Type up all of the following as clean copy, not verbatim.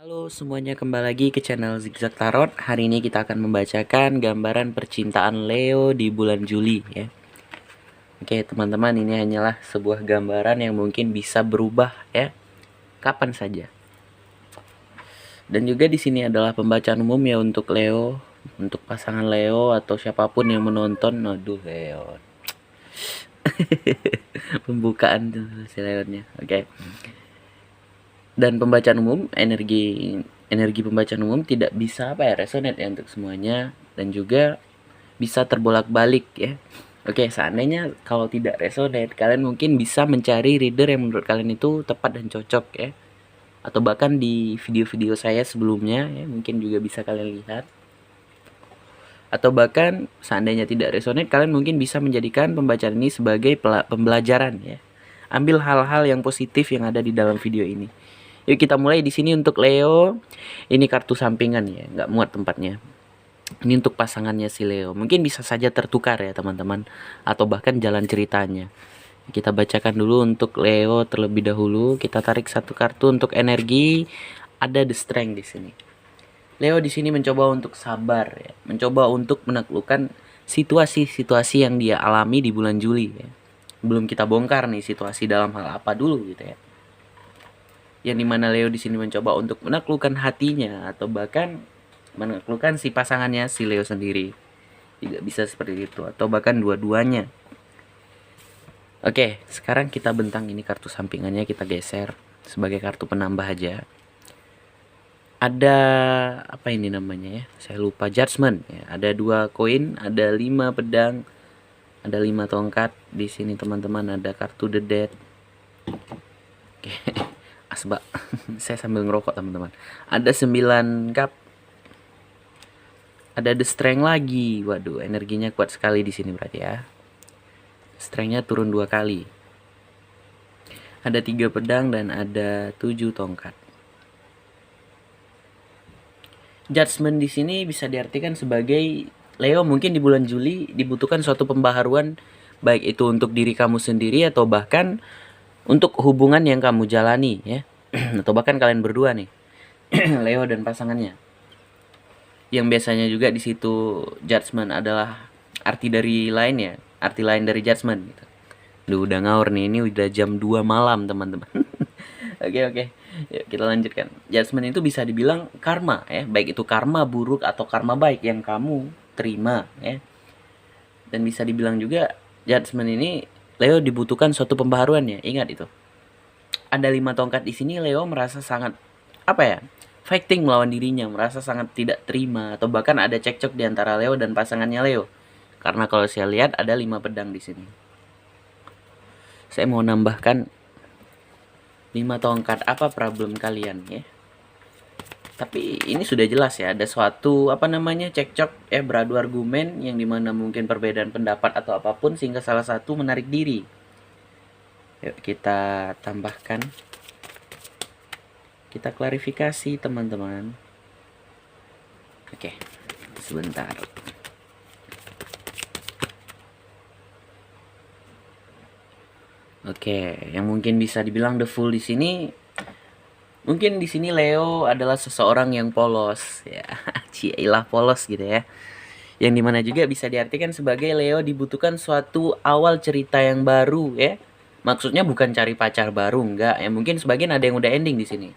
Halo semuanya, kembali lagi ke channel Zigzag Tarot. Hari ini kita akan membacakan gambaran percintaan Leo di bulan Juli ya. Oke teman-teman, ini hanyalah sebuah gambaran yang mungkin bisa berubah ya kapan saja. Dan juga di sini adalah pembacaan umum ya untuk Leo, untuk pasangan Leo atau siapapun yang menonton. Aduh Leo. Pembukaan tuh si Leonnya. Oke. Dan pembacaan umum, energi pembacaan umum tidak bisa resonate ya untuk semuanya, dan juga bisa terbolak-balik ya. Oke, seandainya kalau tidak resonate, kalian mungkin bisa mencari reader yang menurut kalian itu tepat dan cocok ya, atau bahkan di video-video saya sebelumnya ya, mungkin juga bisa kalian lihat. Atau bahkan seandainya tidak resonate, kalian mungkin bisa menjadikan pembacaan ini sebagai pembelajaran ya. Ambil hal-hal yang positif yang ada di dalam video ini. Yuk kita mulai di sini untuk Leo. Ini kartu sampingan ya, nggak muat tempatnya. Ini untuk pasangannya si Leo. Mungkin bisa saja tertukar ya teman-teman, atau bahkan jalan ceritanya. Kita bacakan dulu untuk Leo terlebih dahulu. Kita tarik satu kartu untuk energi. Ada The Strength di sini. Leo di sini mencoba untuk sabar ya, mencoba untuk menaklukkan situasi-situasi yang dia alami di bulan Juli ya. Belum kita bongkar nih situasi dalam hal apa dulu gitu ya. Yang dimana Leo di sini mencoba untuk menaklukkan hatinya atau bahkan menaklukkan si pasangannya si Leo sendiri. Juga bisa seperti itu atau bahkan dua-duanya. Oke, sekarang kita bentang ini kartu sampingannya, kita geser sebagai kartu penambah aja. Ada apa ini namanya ya? Saya lupa. Judgment ya. Ada 2 koin, ada 5 pedang, ada 5 tongkat. Di sini teman-teman ada kartu The Dead. Oke. Asbak. Saya sambil ngerokok teman-teman. Ada 9 cup. Ada The Strength lagi. Waduh, energinya kuat sekali di sini berarti ya. Strength-nya turun 2 kali. Ada 3 pedang dan ada 7 tongkat. Judgment di sini bisa diartikan sebagai Leo mungkin di bulan Juli dibutuhkan suatu pembaharuan, baik itu untuk diri kamu sendiri atau bahkan untuk hubungan yang kamu jalani ya. Atau bahkan kalian berdua nih. Leo dan pasangannya. Yang biasanya juga di situ judgment adalah arti dari lain ya, arti lain dari judgment gitu. Duh, udah ngawur nih, ini udah jam 2 malam teman-teman. Oke. Yuk, kita lanjutkan. Judgment itu bisa dibilang karma ya, baik itu karma buruk atau karma baik yang kamu terima ya. Dan bisa dibilang juga judgment ini Leo dibutuhkan suatu pembaharuan ya. Ingat itu. Ada 5 tongkat di sini. Leo merasa sangat apa ya? Fighting melawan dirinya, merasa sangat tidak terima atau bahkan ada cekcok di antara Leo dan pasangannya Leo. Karena kalau saya lihat ada 5 pedang di sini. Saya mau nambahkan 5 tongkat, apa problem kalian ya? Tapi ini sudah jelas ya, ada suatu apa namanya cekcok ya, beradu argumen yang dimana mungkin perbedaan pendapat atau apapun sehingga salah satu menarik diri. Yuk kita tambahkan, kita klarifikasi teman-teman. Oke, sebentar. Oke, yang mungkin bisa dibilang the fool di sini, mungkin di sini Leo adalah seseorang yang polos ya. Cielah polos gitu ya. Yang dimana juga bisa diartikan sebagai Leo dibutuhkan suatu awal cerita yang baru ya. Maksudnya bukan cari pacar baru, enggak ya, mungkin sebagian ada yang udah ending di sini.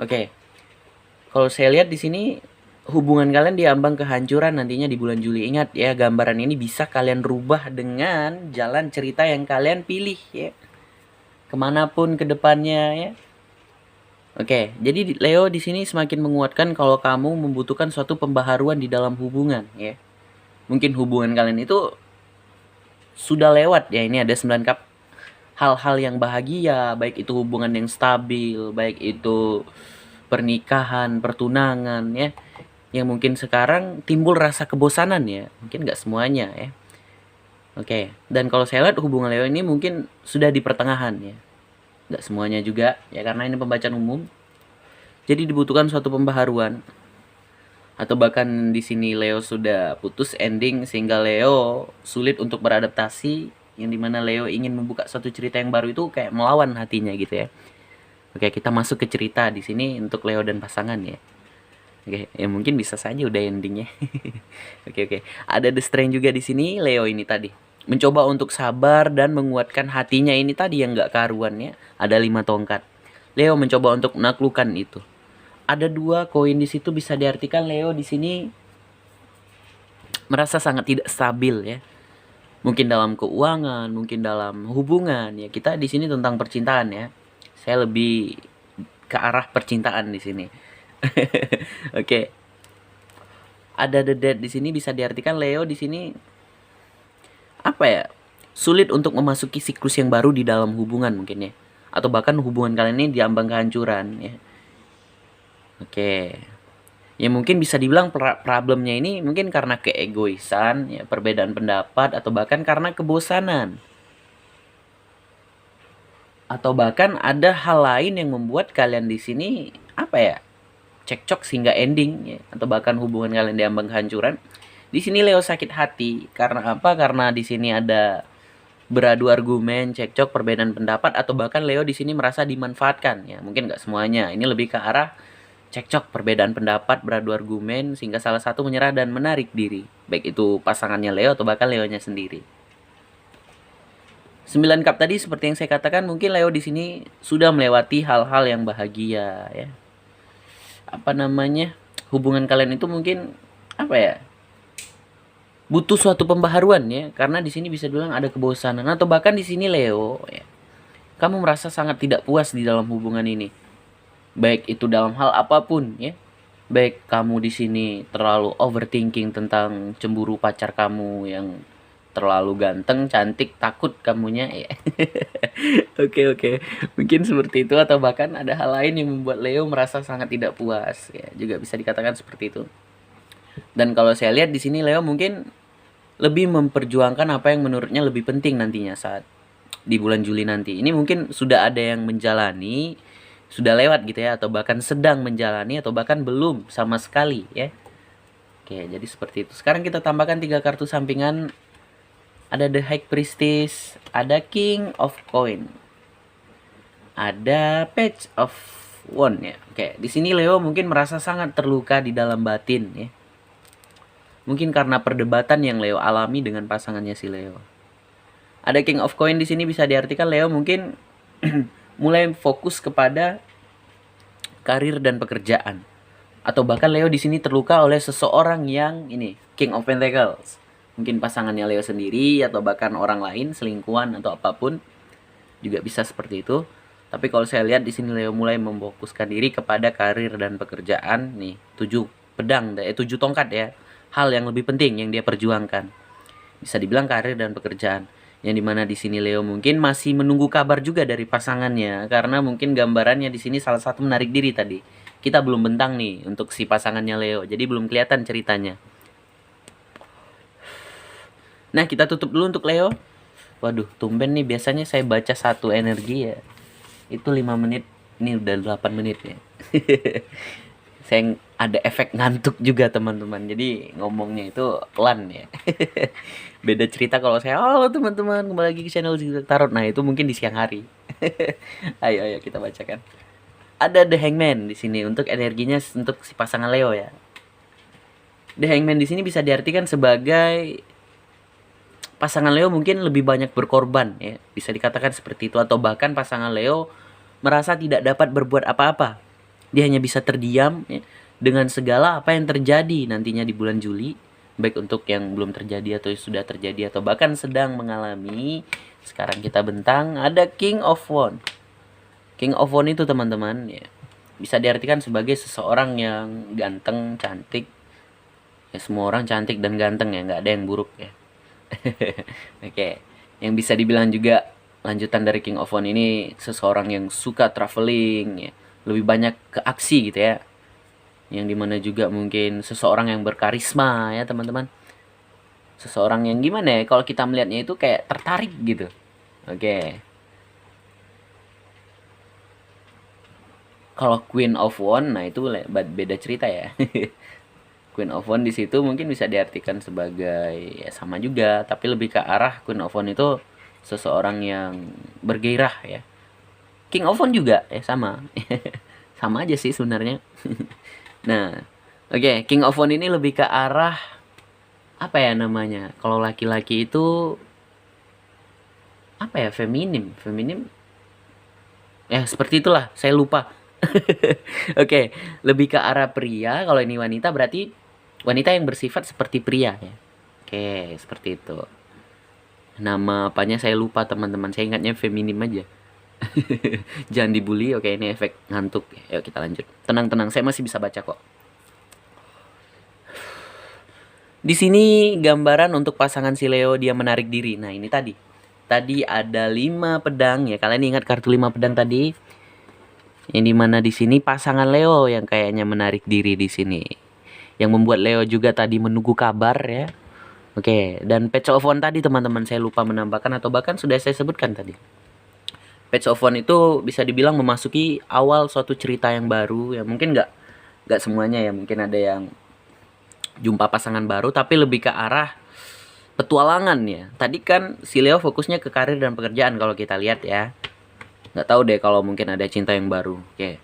Oke. Kalau saya lihat di sini hubungan kalian diambang kehancuran nantinya di bulan Juli. Ingat ya, gambaran ini bisa kalian rubah dengan jalan cerita yang kalian pilih ya. Kemanapun ke depannya ya. Oke, jadi Leo di sini semakin menguatkan kalau kamu membutuhkan suatu pembaharuan di dalam hubungan ya. Mungkin hubungan kalian itu sudah lewat ya, ini ada 9 cup. Hal-hal yang bahagia, baik itu hubungan yang stabil, baik itu pernikahan, pertunangan ya. Yang mungkin sekarang timbul rasa kebosanan ya. Mungkin nggak semuanya ya. Oke, dan kalau saya lihat hubungan Leo ini mungkin sudah di pertengahan ya. Nggak semuanya juga ya, karena ini pembacaan umum. Jadi dibutuhkan suatu pembaharuan. Atau bahkan di sini Leo sudah putus ending sehingga Leo sulit untuk beradaptasi, yang dimana Leo ingin membuka suatu cerita yang baru itu kayak melawan hatinya gitu ya. Oke, kita masuk ke cerita di sini untuk Leo dan pasangan ya. Oke, ya mungkin bisa saja udah endingnya. Oke. Ada The Strength juga di sini, Leo ini tadi. Mencoba untuk sabar dan menguatkan hatinya ini tadi yang gak karuan ya. Ada 5 tongkat. Leo mencoba untuk menaklukkan itu. Ada 2 koin di situ, bisa diartikan Leo di sini merasa sangat tidak stabil ya. Mungkin dalam keuangan, mungkin dalam hubungan ya. Kita di sini tentang percintaan ya. Saya lebih ke arah percintaan di sini. Oke. Ada The Dead di sini, bisa diartikan Leo di sini apa ya? Sulit untuk memasuki siklus yang baru di dalam hubungan mungkin ya. Atau bahkan hubungan kalian ini diambang kehancuran ya. Oke. Ya mungkin bisa dibilang problemnya ini mungkin karena keegoisan, ya, perbedaan pendapat, atau bahkan karena kebosanan. Atau bahkan ada hal lain yang membuat kalian di sini apa ya? Cekcok sehingga ending ya, atau bahkan hubungan kalian diambang kehancuran. Di sini Leo sakit hati karena apa? Karena di sini ada beradu argumen, cekcok, perbedaan pendapat, atau bahkan Leo di sini merasa dimanfaatkan ya. Mungkin nggak semuanya. Ini lebih ke arah cekcok, perbedaan pendapat, beradu argumen sehingga salah satu menyerah dan menarik diri. Baik itu pasangannya Leo atau bahkan Leonya sendiri. 9 cup tadi seperti yang saya katakan, mungkin Leo di sini sudah melewati hal-hal yang bahagia ya. Apa namanya? Hubungan kalian itu mungkin apa ya? Butuh suatu pembaharuan ya, karena di sini bisa bilang ada kebosanan, atau bahkan di sini Leo ya, kamu merasa sangat tidak puas di dalam hubungan ini. Baik itu dalam hal apapun ya. Baik kamu di sini terlalu overthinking tentang cemburu pacar kamu yang terlalu ganteng, cantik, takut kamunya ya. Oke. Mungkin seperti itu, atau bahkan ada hal lain yang membuat Leo merasa sangat tidak puas ya. Juga bisa dikatakan seperti itu. Dan kalau saya lihat di sini Leo mungkin lebih memperjuangkan apa yang menurutnya lebih penting nantinya saat di bulan Juli nanti. Ini mungkin sudah ada yang menjalani, sudah lewat gitu ya, atau bahkan sedang menjalani, atau bahkan belum sama sekali ya. Oke, jadi seperti itu. Sekarang kita tambahkan 3 kartu sampingan. Ada The High Priestess, ada King of Coin, ada Page of Wand ya. Oke, di sini Leo mungkin merasa sangat terluka di dalam batin ya. Mungkin karena perdebatan yang Leo alami dengan pasangannya si Leo. Ada King of Coin di sini, bisa diartikan Leo mungkin mulai fokus kepada karir dan pekerjaan. Atau bahkan Leo di sini terluka oleh seseorang yang ini, King of Pentacles. Mungkin pasangannya Leo sendiri, atau bahkan orang lain, selingkuhan atau apapun. Juga bisa seperti itu. Tapi kalau saya lihat di sini Leo mulai memfokuskan diri kepada karir dan pekerjaan. Nih, 7 pedang, 7 tongkat ya. Hal yang lebih penting yang dia perjuangkan. Bisa dibilang karir dan pekerjaan. Yang dimana di sini Leo mungkin masih menunggu kabar juga dari pasangannya, karena mungkin gambarannya di sini salah satu menarik diri tadi. Kita belum bentang nih untuk si pasangannya Leo, jadi belum kelihatan ceritanya. Nah, kita tutup dulu untuk Leo. Waduh, tumben nih, biasanya saya baca 1 energi ya. Itu 5 menit, ini udah 8 menit ya. Saya ada efek ngantuk juga teman-teman, jadi ngomongnya itu pelan ya. Beda cerita kalau saya, halo teman-teman, kembali lagi ke channel Zigzag Tarot. Nah, itu mungkin di siang hari. Ayo kita bacakan. Ada The Hangman di sini untuk energinya untuk si pasangan Leo ya. The Hangman di sini bisa diartikan sebagai pasangan Leo mungkin lebih banyak berkorban ya, bisa dikatakan seperti itu, atau bahkan pasangan Leo merasa tidak dapat berbuat apa-apa. Dia hanya bisa terdiam ya, dengan segala apa yang terjadi nantinya di bulan Juli, baik untuk yang belum terjadi atau sudah terjadi atau bahkan sedang mengalami. Sekarang kita bentang, ada King of Wand. King of Wand itu teman-teman ya, bisa diartikan sebagai seseorang yang ganteng, cantik. Ya, semua orang cantik dan ganteng ya, nggak ada yang buruk ya. Oke, yang bisa dibilang juga lanjutan dari King of Wand ini seseorang yang suka traveling ya, lebih banyak ke aksi gitu ya. Yang dimana juga mungkin seseorang yang berkarisma ya teman-teman. Seseorang yang gimana ya, kalau kita melihatnya itu kayak tertarik gitu. Oke. Kalau Queen of Wand, nah itu beda cerita ya. Queen of Wand di situ mungkin bisa diartikan sebagai ya sama juga, tapi lebih ke arah Queen of Wand itu seseorang yang bergairah ya. King of Phone juga sama. Sama aja sih sebenarnya. Nah, oke, King of Phone ini lebih ke arah apa ya namanya? Kalau laki-laki itu apa ya? Feminim, feminim. Ya, seperti itulah. Saya lupa. Oke, lebih ke arah pria. Kalau ini wanita berarti wanita yang bersifat seperti pria ya. Oke, seperti itu. Nama apanya saya lupa teman-teman. Saya ingatnya feminim aja. Jangan dibully. Oke, ini efek ngantuk. Ayo kita lanjut. Tenang-tenang, saya masih bisa baca kok. Di sini gambaran untuk pasangan si Leo dia menarik diri. Nah, ini tadi. Tadi ada 5 pedang ya. Kalian ingat kartu 5 pedang tadi? Yang dimana di sini pasangan Leo yang kayaknya menarik diri di sini. Yang membuat Leo juga tadi menunggu kabar ya. Oke, dan Page of Wands tadi teman-teman saya lupa menambahkan atau bahkan sudah saya sebutkan tadi. Page of Wands itu bisa dibilang memasuki awal suatu cerita yang baru ya, mungkin nggak semuanya ya, mungkin ada yang jumpa pasangan baru tapi lebih ke arah petualangan ya. Tadi kan si Leo fokusnya ke karir dan pekerjaan kalau kita lihat ya. Nggak tahu deh kalau mungkin ada cinta yang baru. Oke.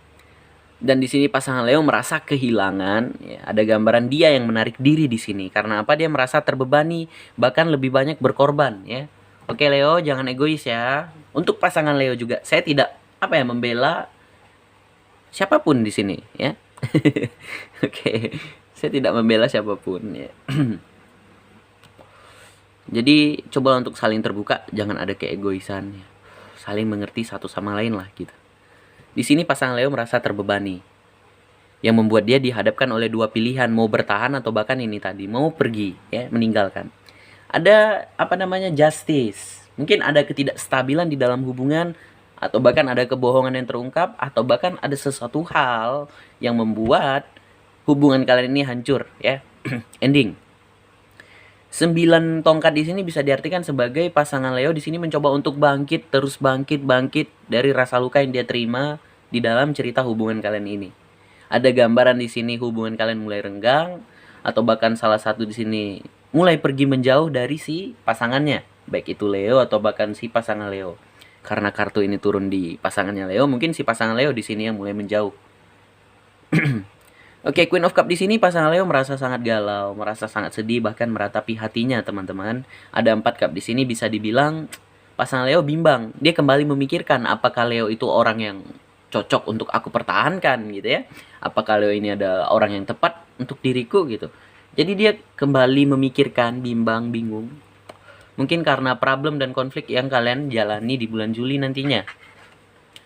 Dan di sini pasangan Leo merasa kehilangan, ya, ada gambaran dia yang menarik diri di sini. Karena apa? Dia merasa terbebani, bahkan lebih banyak berkorban, ya. Oke Leo, jangan egois ya. Untuk pasangan Leo juga, saya tidak apa ya membela siapapun di sini, ya. Oke, saya tidak membela siapapun, ya. Jadi coba untuk saling terbuka, jangan ada keegoisan, ya. Saling mengerti satu sama lain lah, gitu. Di sini pasangan Leo merasa terbebani, yang membuat dia dihadapkan oleh dua pilihan, mau bertahan atau bahkan ini tadi mau pergi, ya, meninggalkan. Ada apa namanya justice, mungkin ada ketidakstabilan di dalam hubungan atau bahkan ada kebohongan yang terungkap atau bahkan ada sesuatu hal yang membuat hubungan kalian ini hancur, ya. Ending. 9 tongkat di sini bisa diartikan sebagai pasangan Leo di sini mencoba untuk bangkit, terus bangkit dari rasa luka yang dia terima di dalam cerita hubungan kalian ini. Ada gambaran di sini hubungan kalian mulai renggang atau bahkan salah satu di sini mulai pergi menjauh dari si pasangannya, baik itu Leo atau bahkan si pasangan Leo. Karena kartu ini turun di pasangannya Leo, mungkin si pasangan Leo di sini yang mulai menjauh. Oke, Queen of Cup di sini pasangan Leo merasa sangat galau, merasa sangat sedih, bahkan meratapi hatinya, teman-teman. Ada 4 cup di sini bisa dibilang pasangan Leo bimbang. Dia kembali memikirkan apakah Leo itu orang yang cocok untuk aku pertahankan gitu ya. Apakah Leo ini ada orang yang tepat untuk diriku gitu. Jadi dia kembali memikirkan, bimbang, bingung. Mungkin karena problem dan konflik yang kalian jalani di bulan Juli nantinya.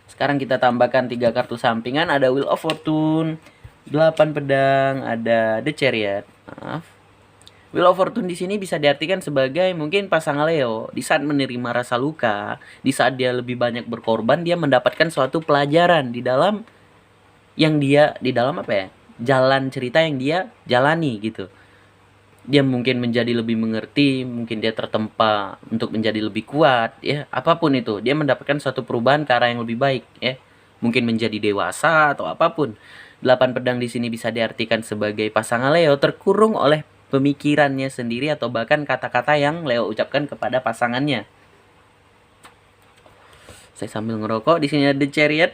Sekarang kita tambahkan 3 kartu sampingan, ada Wheel of Fortune, 8 pedang, ada The Chariot. Maaf. Wheel of Fortune di sini bisa diartikan sebagai mungkin pasangan Leo di saat menerima rasa luka, di saat dia lebih banyak berkorban, dia mendapatkan suatu pelajaran di dalam apa ya? Jalan cerita yang dia jalani gitu. Dia mungkin menjadi lebih mengerti, mungkin dia tertempa untuk menjadi lebih kuat, ya, apapun itu. Dia mendapatkan suatu perubahan ke arah yang lebih baik, ya. Mungkin menjadi dewasa atau apapun. 8 pedang di sini bisa diartikan sebagai pasangan Leo terkurung oleh pemikirannya sendiri atau bahkan kata-kata yang Leo ucapkan kepada pasangannya. Saya sambil ngerokok. Di sini ada The Chariot.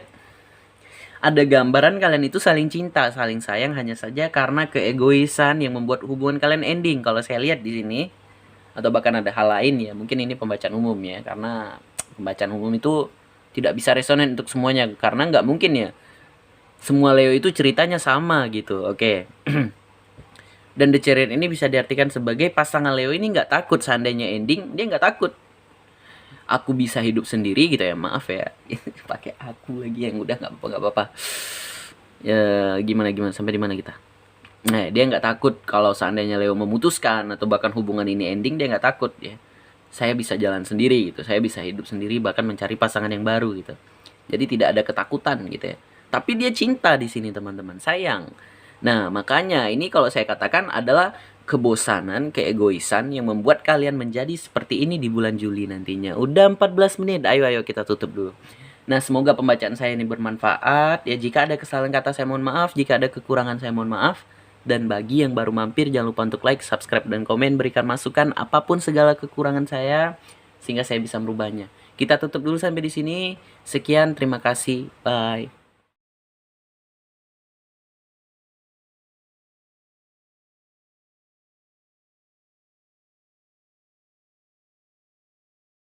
Ada gambaran kalian itu saling cinta, saling sayang hanya saja karena keegoisan yang membuat hubungan kalian ending. Kalau saya lihat di sini atau bahkan ada hal lain ya. Mungkin ini pembacaan umum ya, karena pembacaan umum itu tidak bisa resonan untuk semuanya karena nggak mungkin ya semua Leo itu ceritanya sama gitu. Oke. Dan The Chariot ini bisa diartikan sebagai pasangan Leo ini nggak takut seandainya ending, dia nggak takut. Aku bisa hidup sendiri gitu ya, maaf ya. Pakai aku lagi yang udah nggak apa-apa. Ya gimana sampai di mana kita? Nah, dia nggak takut kalau seandainya Leo memutuskan atau bahkan hubungan ini ending, dia nggak takut ya. Saya bisa jalan sendiri gitu, saya bisa hidup sendiri bahkan mencari pasangan yang baru gitu. Jadi tidak ada ketakutan gitu ya. Tapi dia cinta di sini teman-teman, sayang. Nah, makanya ini kalau saya katakan adalah kebosanan, keegoisan yang membuat kalian menjadi seperti ini di bulan Juli nantinya. Udah 14 menit, ayo kita tutup dulu. Nah, semoga pembacaan saya ini bermanfaat. Ya, jika ada kesalahan kata saya mohon maaf, jika ada kekurangan saya mohon maaf. Dan bagi yang baru mampir, jangan lupa untuk like, subscribe, dan komen, berikan masukan apapun segala kekurangan saya, sehingga saya bisa merubahnya. Kita tutup dulu sampai di sini. Sekian, terima kasih. Bye.